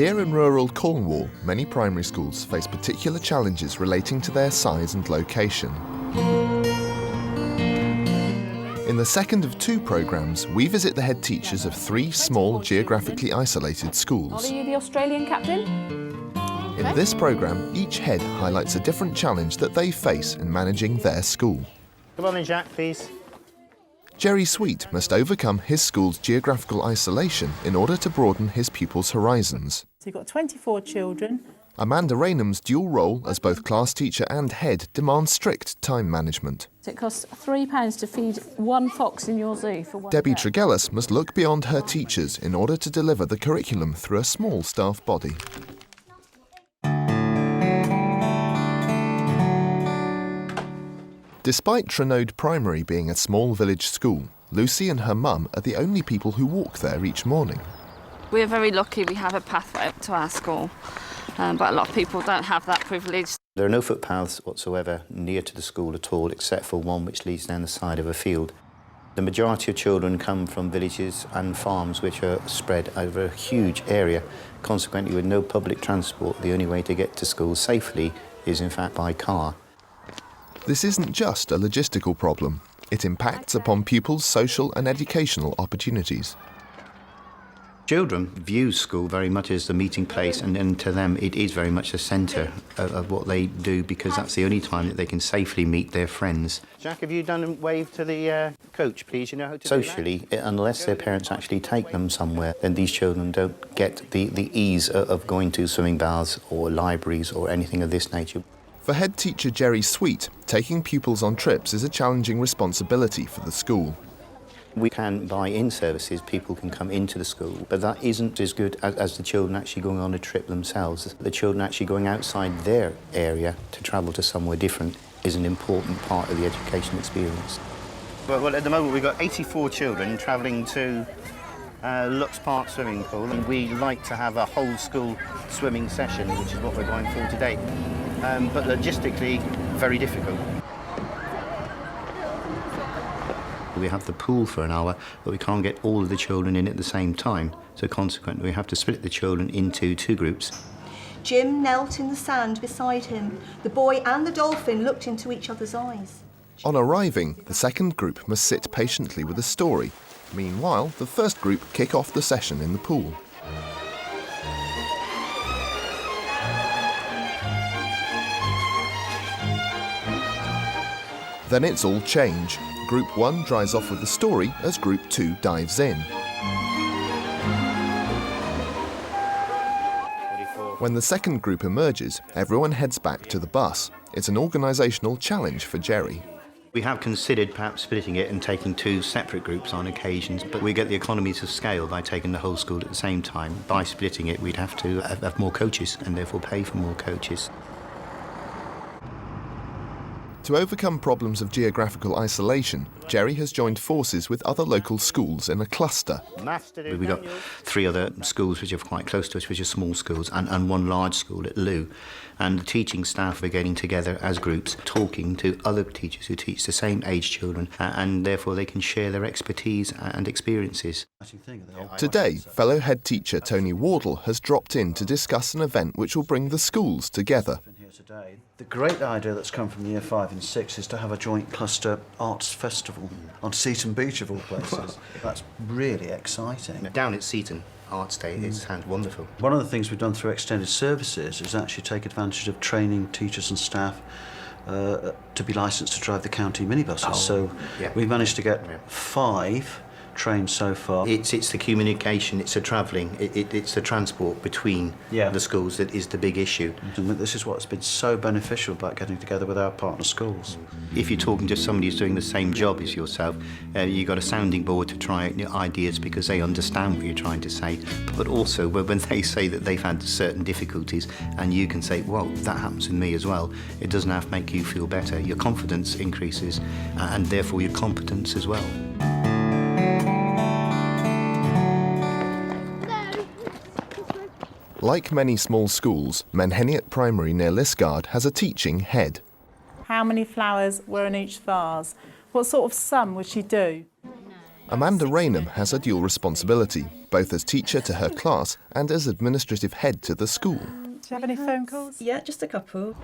Here in rural Cornwall, many primary schools face particular challenges relating to their size and location. In the second of two programmes, we visit the head teachers of three small, geographically isolated schools. Are you the Australian captain? In this programme, each head highlights a different challenge that they face in managing their school. Come on then, Jack, please. Gerry Sweet must overcome his school's geographical isolation in order to broaden his pupils' horizons. So you've got 24 children. Amanda Reynham's dual role as both class teacher and head demands strict time management. It costs £3 to feed one fox in your zoo for one Debbie day. Tregellas must look beyond her teachers in order to deliver the curriculum through a small staff body. Despite Trenode Primary being a small village school, Lucy and her mum are the only people who walk there each morning. We're very lucky we have a pathway up to our school, but a lot of people don't have that privilege. There are no footpaths whatsoever near to the school at all, except for one which leads down the side of a field. The majority of children come from villages and farms which are spread over a huge area. Consequently, with no public transport, the only way to get to school safely is in fact by car. This isn't just a logistical problem. It impacts upon pupils' social and educational opportunities. Children view school very much as the meeting place, and to them it is very much the centre of what they do, because that's the only time that they can safely meet their friends. Jack, have you done a wave to the coach, please? You know how to Socially, do that? Unless their parents actually take them somewhere, then these children don't get the ease of going to swimming baths or libraries or anything of this nature. For head teacher Gerry Sweet, taking pupils on trips is a challenging responsibility for the school. We can buy in services, people can come into the school, but that isn't as good as the children actually going on a trip themselves. The children actually going outside their area to travel to somewhere different is an important part of the education experience. Well, at the moment we've got 84 children travelling to Lux Park swimming pool, and we like to have a whole school swimming session, which is what we're going for today. But logistically, very difficult. We have the pool for an hour, but we can't get all of the children in at the same time. So consequently, we have to split the children into two groups. Jim knelt in the sand beside him. The boy and the dolphin looked into each other's eyes. On arriving, the second group must sit patiently with a story. Meanwhile, the first group kick off the session in the pool. Then it's all change. Group 1 dries off with the story as Group 2 dives in. When the second group emerges, everyone heads back to the bus. It's an organisational challenge for Gerry. We have considered perhaps splitting it and taking two separate groups on occasions, but we get the economies of scale by taking the whole school at the same time. By splitting it, we'd have to have more coaches and therefore pay for more coaches. To overcome problems of geographical isolation, Gerry has joined forces with other local schools in a cluster. We've got three other schools which are quite close to us, which are small schools, and one large school at Loo. And the teaching staff are getting together as groups, talking to other teachers who teach the same age children, and therefore they can share their expertise and experiences. Today, fellow head teacher Tony Wardle has dropped in to discuss an event which will bring the schools together. The great idea that's come from Year 5 and 6 is to have a joint cluster arts festival on Seaton Beach of all places. That's really exciting. Down at Seaton Arts Day, it sounds wonderful. One of the things we've done through extended services is actually take advantage of training teachers and staff to be licensed to drive the county minibuses. We've managed to get 5 trained so far. It's the communication, it's the travelling, it's the transport between the schools that is the big issue. And this is what's been so beneficial about getting together with our partner schools. If you're talking to somebody who's doing the same job as yourself, you've got a sounding board to try out new ideas because they understand what you're trying to say. But also, when they say that they've had certain difficulties and you can say, well, that happens with me as well, it doesn't have to make you feel better. Your confidence increases and therefore your competence as well. Like many small schools, Menheniot Primary near Liskeard has a teaching head. How many flowers were in each vase? What sort of sum would she do? Amanda Reynham has a dual responsibility, both as teacher to her class and as administrative head to the school. Do you have any phone calls? Yeah, just a couple.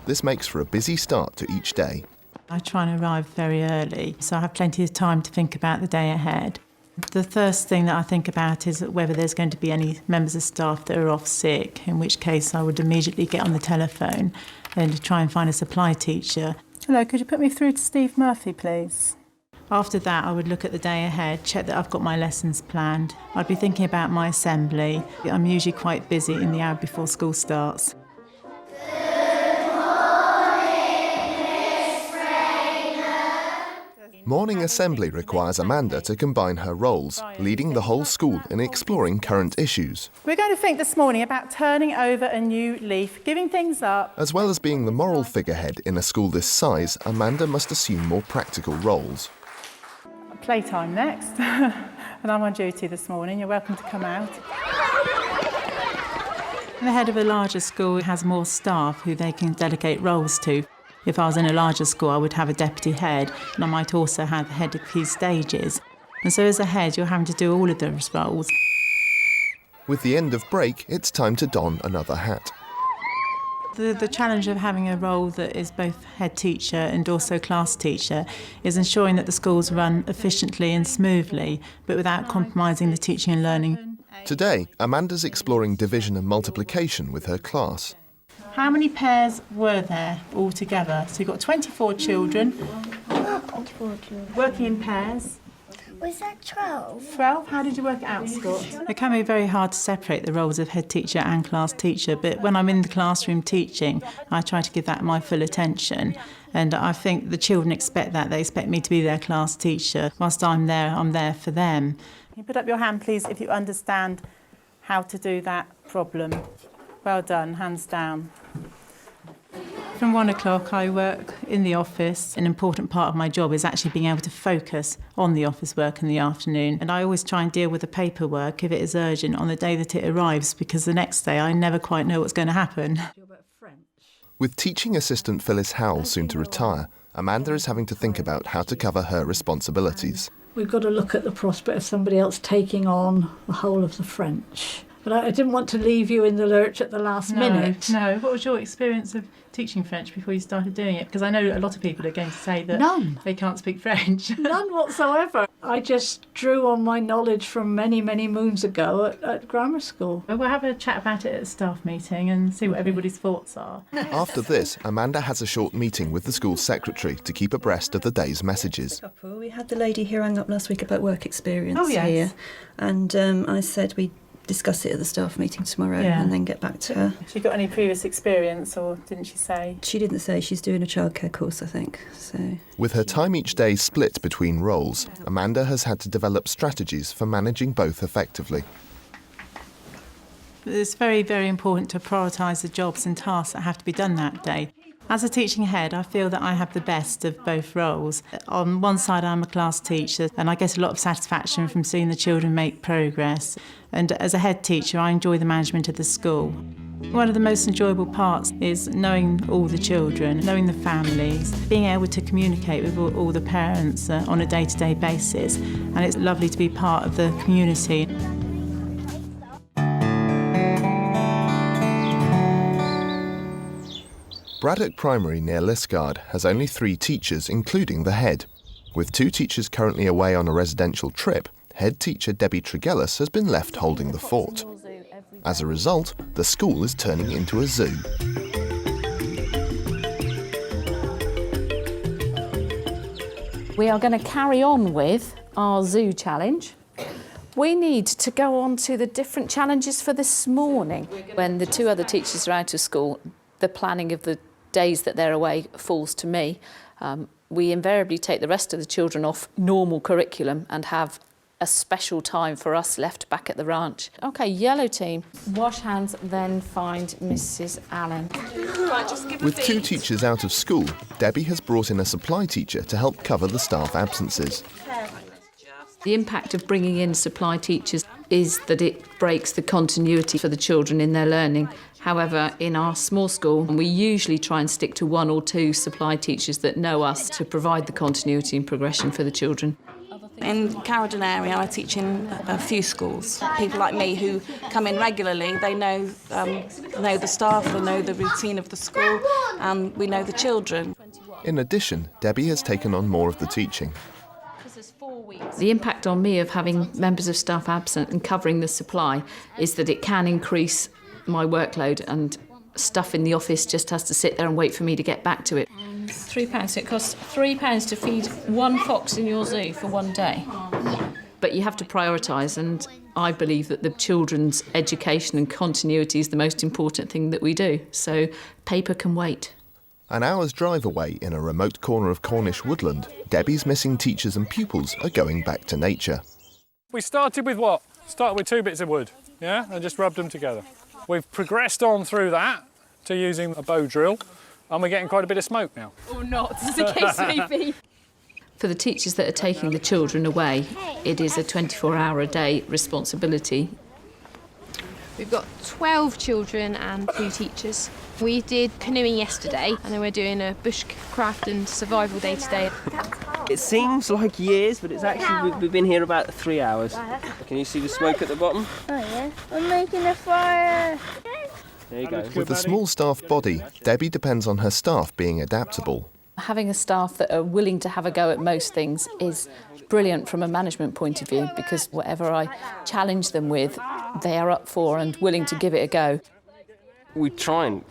This makes for a busy start to each day. I try and arrive very early, so I have plenty of time to think about the day ahead. The first thing that I think about is whether there's going to be any members of staff that are off sick, in which case I would immediately get on the telephone and try and find a supply teacher. Hello, could you put me through to Steve Murphy, please? After that, I would look at the day ahead, check that I've got my lessons planned. I'd be thinking about my assembly. I'm usually quite busy in the hour before school starts. Morning assembly requires Amanda to combine her roles, leading the whole school in exploring current issues. We're going to think this morning about turning over a new leaf, giving things up. As well as being the moral figurehead in a school this size, Amanda must assume more practical roles. Playtime next, and I'm on duty this morning. You're welcome to come out. The head of a larger school has more staff who they can delegate roles to. If I was in a larger school, I would have a deputy head, and I might also have the head of key stages. And so as a head, you're having to do all of those roles. With the end of break, it's time to don another hat. The challenge of having a role that is both head teacher and also class teacher is ensuring that the schools run efficiently and smoothly, but without compromising the teaching and learning. Today, Amanda's exploring division and multiplication with her class. How many pairs were there altogether? So you've got 24 children. 24 children. Working in pairs. Was that 12? 12? How did you work it out, Scott? It can be very hard to separate the roles of head teacher and class teacher, but when I'm in the classroom teaching, I try to give that my full attention. And I think the children expect that. They expect me to be their class teacher. Whilst I'm there for them. Can you put up your hand, please, if you understand how to do that problem? Well done, hands down. From 1 o'clock I work in the office. An important part of my job is actually being able to focus on the office work in the afternoon. And I always try and deal with the paperwork, if it is urgent, on the day that it arrives, because the next day I never quite know what's going to happen. With teaching assistant Phyllis Howell soon to retire, Amanda is having to think about how to cover her responsibilities. We've got to look at the prospect of somebody else taking on the whole of the French. But I didn't want to leave you in the lurch at the last minute. No. What was your experience of teaching French before you started doing it? Because I know a lot of people are going to say that None. They can't speak French. None whatsoever. I just drew on my knowledge from many, many moons ago at grammar school. We'll have a chat about it at a staff meeting and see what everybody's thoughts are. After this, Amanda has a short meeting with the school secretary to keep abreast of the day's messages. We had the lady who rang up last week about work experience yes. here, and I said we'd discuss it at the staff meeting tomorrow and then get back to her. She got any previous experience, or didn't she say? She didn't say. She's doing a childcare course, I think. So. With her time each day split between roles, Amanda has had to develop strategies for managing both effectively. It's very, very important to prioritise the jobs and tasks that have to be done that day. As a teaching head, I feel that I have the best of both roles. On one side, I'm a class teacher, and I get a lot of satisfaction from seeing the children make progress. And as a head teacher, I enjoy the management of the school. One of the most enjoyable parts is knowing all the children, knowing the families, being able to communicate with all the parents on a day-to-day basis. And it's lovely to be part of the community. Braddock Primary near Liskeard has only 3 teachers, including the head. With 2 teachers currently away on a residential trip, Headteacher Debbie Tregellas has been left holding the fort. As a result, the school is turning into a zoo. We are going to carry on with our zoo challenge. We need to go on to the different challenges for this morning. When the 2 other teachers are out of school, the planning of the days that they're away falls to me. We invariably take the rest of the children off normal curriculum and have a special time for us left back at the ranch. OK, yellow team. Wash hands, then find Mrs. Allen. With 2 teachers out of school, Debbie has brought in a supply teacher to help cover the staff absences. The impact of bringing in supply teachers is that it breaks the continuity for the children in their learning. However, in our small school, we usually try and stick to 1 or 2 supply teachers that know us to provide the continuity and progression for the children. In Carradine area, I teach in a few schools. People like me who come in regularly, they know the staff, they know the routine of the school, and we know the children. In addition, Debbie has taken on more of the teaching. The impact on me of having members of staff absent and covering the supply is that it can increase my workload, and stuff in the office just has to sit there and wait for me to get back to it. £3. So it costs £3 to feed one fox in your zoo for one day. But you have to prioritise, and I believe that the children's education and continuity is the most important thing that we do. So paper can wait. An hour's drive away in a remote corner of Cornish woodland, Debbie's missing teachers and pupils are going back to nature. We started with what? Started with 2 bits of wood, yeah, and just rubbed them together. We've progressed on through that to using a bow drill, and we're getting quite a bit of smoke now. Or not, as the case may be. For the teachers that are taking the children away, it is a 24-hour-a-day responsibility. We've got 12 children and 2 teachers. We did canoeing yesterday, and then we're doing a bushcraft and survival day today. It seems like years, but it's actually, we've been here about 3 hours. Can you see the smoke at the bottom? Oh yeah, I'm making a fire. There you go. With a small staff body, Debbie depends on her staff being adaptable. Having a staff that are willing to have a go at most things is brilliant from a management point of view, because whatever I challenge them with, they are up for and willing to give it a go. We try and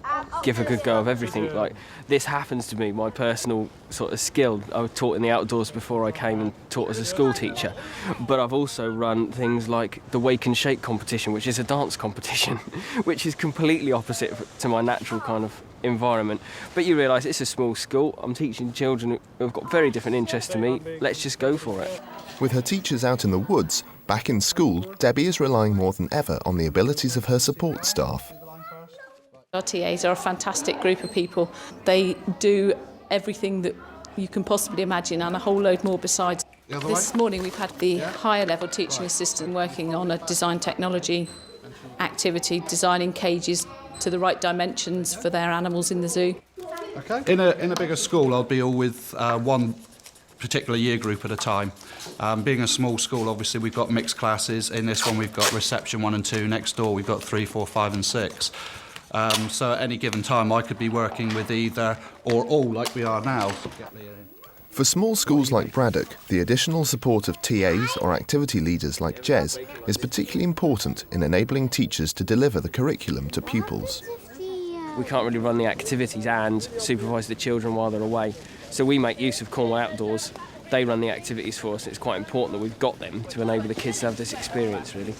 give a good go of everything. Like, this happens to me, my personal sort of skill. I was taught in the outdoors before I came and taught as a school teacher. But I've also run things like the Wake and Shake competition, which is a dance competition, which is completely opposite to my natural kind of environment. But you realise it's a small school. I'm teaching children who have got very different interests to me. Let's just go for it. With her teachers out in the woods, back in school, Debbie is relying more than ever on the abilities of her support staff. Our TAs are a fantastic group of people. They do everything that you can possibly imagine and a whole load more besides. This morning we've had the higher level teaching assistant working on a design technology activity, designing cages to the right dimensions for their animals in the zoo. Okay. In a bigger school, I'll be all with one particular year group at a time. Being a small school, obviously we've got mixed classes. In this one we've got reception 1 and 2. Next door we've got 3, 4, 5 and 6. So at any given time I could be working with either or all like we are now. For small schools like Braddock, the additional support of TAs or activity leaders like Jez is particularly important in enabling teachers to deliver the curriculum to pupils. We can't really run the activities and supervise the children while they're away. So we make use of Cornwall Outdoors. They run the activities for us. It's quite important that we've got them to enable the kids to have this experience, really.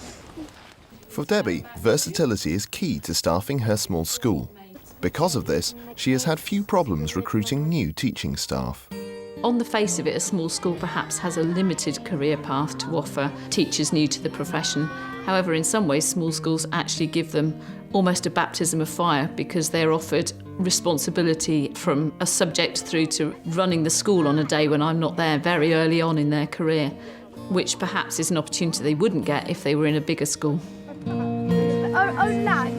For Debbie, versatility is key to staffing her small school. Because of this, she has had few problems recruiting new teaching staff. On the face of it, a small school perhaps has a limited career path to offer teachers new to the profession. However, in some ways, small schools actually give them almost a baptism of fire, because they're offered responsibility from a subject through to running the school on a day when I'm not there very early on in their career, which perhaps is an opportunity they wouldn't get if they were in a bigger school. Oh, no.